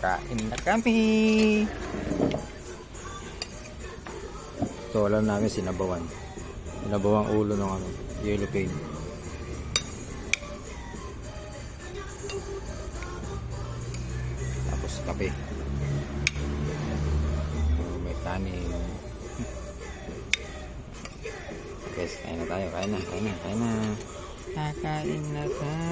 Kain na kami. Ito, alam namin sinabawan. Sinabawang ulo ng ano, yellow pain. Tapos kape. May kanin. Guys, kain na tayo. Kain na. Kakain na tayo.